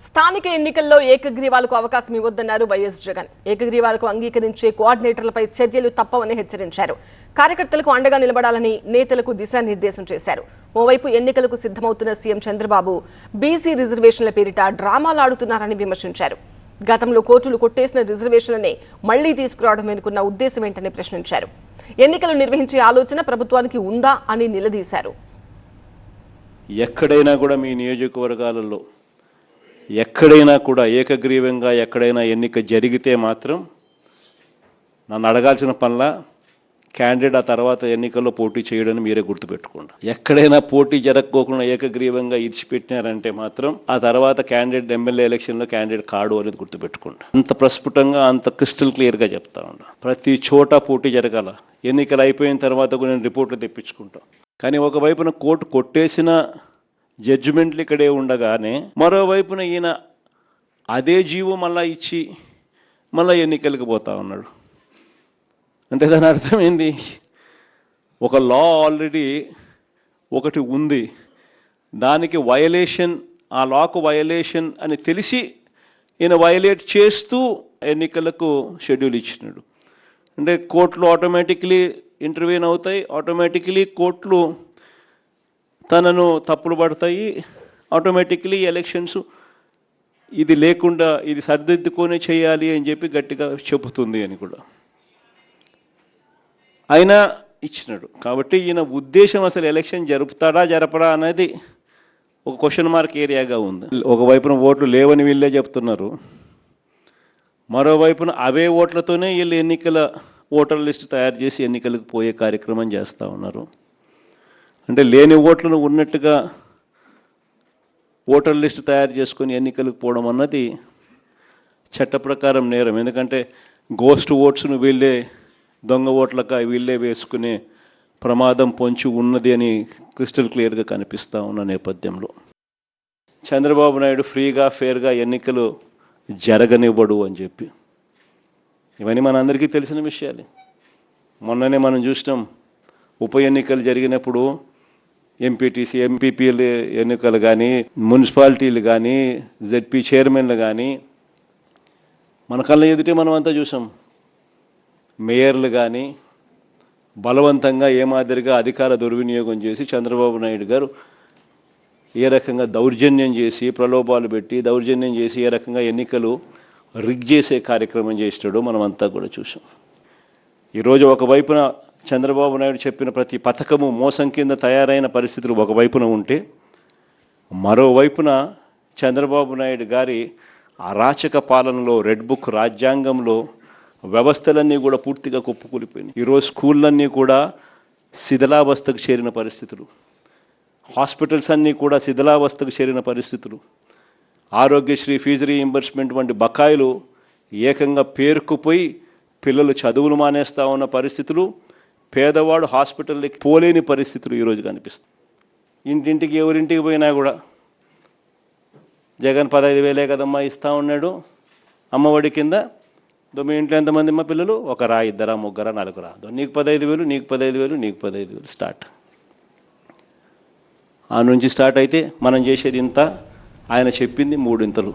స్థానిక ఎన్నికల్లో ఏకగ్రీవాలకు అవకాశం ఇవ్వొద్దన్నారు వైఎస్ జగన్. ఏకగ్రీవాలకు అంగీకరించే కోఆర్డినేటర్లపై చర్యలు తప్పవని హెచ్చరించారు. కార్యకర్తలకు అండగా నిలబడాలని నేతలకు దిశానిర్దేశం చేశారు. ఓవైపు ఎన్నికలకు సిద్ధమవుతున్న సీఎం చంద్రబాబు బీసీ రిజర్వేషన్ల పేరిట డ్రామాలాడుతున్నారని విమర్శించారు. గతంలో కోర్టులు కొట్టేసిన రిజర్వేషన్లనే మళ్లీ తీసుకురావడం వెనుకున్న ఉద్దేశం ఏంటని ప్రశ్నించారు. ఎన్నికలు నిర్వహించే ఆలోచన ప్రభుత్వానికి ఉందా అని నిలదీశారు. ఎక్కడైనా కూడా మీ నియోజకవర్గాలలో ఎక్కడైనా కూడా ఏకగ్రీవంగా ఎక్కడైనా ఎన్నిక జరిగితే మాత్రం నన్ను అడగాల్సిన పనుల క్యాండిడేట్ ఆ తర్వాత ఎన్నికల్లో పోటీ చేయడని మీరే గుర్తుపెట్టుకోండి. ఎక్కడైనా పోటీ జరగకోకుండా ఏకగ్రీవంగా ఇడిచిపెట్టినారంటే మాత్రం ఆ తర్వాత క్యాండిడేట్ ఎమ్మెల్యే ఎలక్షన్లో క్యాండిడేట్ కాడు అనేది గుర్తుపెట్టుకోండి. అంత ప్రస్ఫుటంగా అంత క్రిస్టల్ క్లియర్గా చెప్తా ఉన్నా. ప్రతి చోట పోటీ జరగాల. ఎన్నికలు అయిపోయిన తర్వాత కూడా నేను రిపోర్ట్లు తెప్పించుకుంటాను. కానీ ఒకవైపున కోర్టు కొట్టేసిన జడ్జిమెంట్లు ఇక్కడే ఉండగానే మరోవైపున ఈయన అదే జీవో మళ్ళా ఇచ్చి మళ్ళీ ఎన్నికలకు పోతా ఉన్నాడు. అంటే దాని అర్థం ఏంది? ఒక లా ఆల్రెడీ ఒకటి ఉంది, దానికి వయలేషన్, ఆ లాకు వయలేషన్ అని తెలిసి ఈయన వయలేట్ చేస్తూ ఎన్నికలకు షెడ్యూల్ ఇచ్చినాడు. అంటే కోర్టులు ఆటోమేటిక్లీ ఇంటర్వ్యూన్ అవుతాయి, ఆటోమేటిక్లీ కోర్టులు తనను తప్పులు పడతాయి, ఆటోమేటిక్లీ ఎలక్షన్స్ ఇది లేకుండా ఇది సరిదిద్దుకొని చేయాలి అని చెప్పి గట్టిగా చెబుతుంది అని కూడా అయినా ఇచ్చినాడు. కాబట్టి ఈయన ఉద్దేశం అసలు ఎలక్షన్ జరుపుతాడా జరపడా అనేది ఒక క్వశ్చన్ మార్క్ ఏరియాగా ఉంది. ఒకవైపున ఓట్లు లేవని వీళ్ళే చెప్తున్నారు, మరోవైపున అవే ఓట్లతోనే వీళ్ళు ఎన్నికల ఓటర్ లిస్టు తయారు చేసి ఎన్నికలకు పోయే కార్యక్రమం చేస్తూ ఉన్నారు. అంటే లేని ఓట్లను ఉన్నట్టుగా ఓటర్ లిస్టు తయారు చేసుకొని ఎన్నికలకు పోవడం అన్నది చట్ట ప్రకారం నేరం. ఎందుకంటే గోస్ట్ ఓట్స్ను వీళ్ళే దొంగ ఓట్లక వీళ్ళే వేసుకునే ప్రమాదం పొంచి ఉన్నది అని క్రిస్టల్ క్లియర్గా కనిపిస్తూ ఉన్న నేపథ్యంలో చంద్రబాబు నాయుడు ఫ్రీగా ఫేర్గా ఎన్నికలు జరగనివ్వడు అని చెప్పి, ఇవన్నీ మనందరికీ తెలిసిన విషయాలే. మొన్ననే మనం చూసినాం, ఉప ఎన్నికలు జరిగినప్పుడు ఎంపీటీసీ ఎంపీపీలు ఎన్నికలు కానీ మున్సిపాలిటీలు కానీ జెడ్పీ చైర్మన్లు కానీ మన కళ్ళ ఎదుటే మనం అంతా చూసాం. మేయర్లు కానీ బలవంతంగా ఏ మాదిరిగా అధికార దుర్వినియోగం చేసి చంద్రబాబు నాయుడు గారు ఏ రకంగా దౌర్జన్యం చేసి ప్రలోభాలు పెట్టి దౌర్జన్యం చేసి ఏ రకంగా ఎన్నికలు రిగ్ చేసే కార్యక్రమం చేసినాడో మనం అంతా కూడా చూసాం. ఈరోజు ఒకవైపున చంద్రబాబు నాయుడు చెప్పిన ప్రతి పథకము మోసం కింద తయారైన పరిస్థితులు ఒకవైపున ఉంటే, మరోవైపున చంద్రబాబు నాయుడు గారి అరాచక పాలనలో రెడ్ బుక్ రాజ్యాంగంలో వ్యవస్థలన్నీ కూడా పూర్తిగా కుప్పకూలిపోయినాయి. ఈరోజు స్కూళ్ళన్నీ కూడా శిథిలావస్థకు చేరిన పరిస్థితులు, హాస్పిటల్స్ అన్నీ కూడా శిథిలావస్థకు చేరిన పరిస్థితులు, ఆరోగ్యశ్రీ ఫీజు రీయింబర్స్మెంట్ వంటి బకాయిలు ఏకంగా పేరుకుపోయి పిల్లలు చదువులు మానేస్తూ ఉన్న పరిస్థితులు, పేదవాడు హాస్పిటల్కి పోలేని పరిస్థితులు ఈరోజు కనిపిస్తాయి. ఇంటింటికి ఎవరింటికి పోయినా కూడా జగన్ 15,000 కదమ్మా ఇస్తూ ఉన్నాడు అమ్మఒడి కింద. మీ ఇంట్లో ఎంతమంది అమ్మ పిల్లలు? ఒకరా, ఇద్దరా, ముగ్గురా, నలుగురా? నీకు 15,000, నీకు 15,000, నీకు 15,000 స్టార్ట్. ఆ నుంచి స్టార్ట్ అయితే మనం చేసేది ఇంత, ఆయన చెప్పింది 3 ఇంతలు.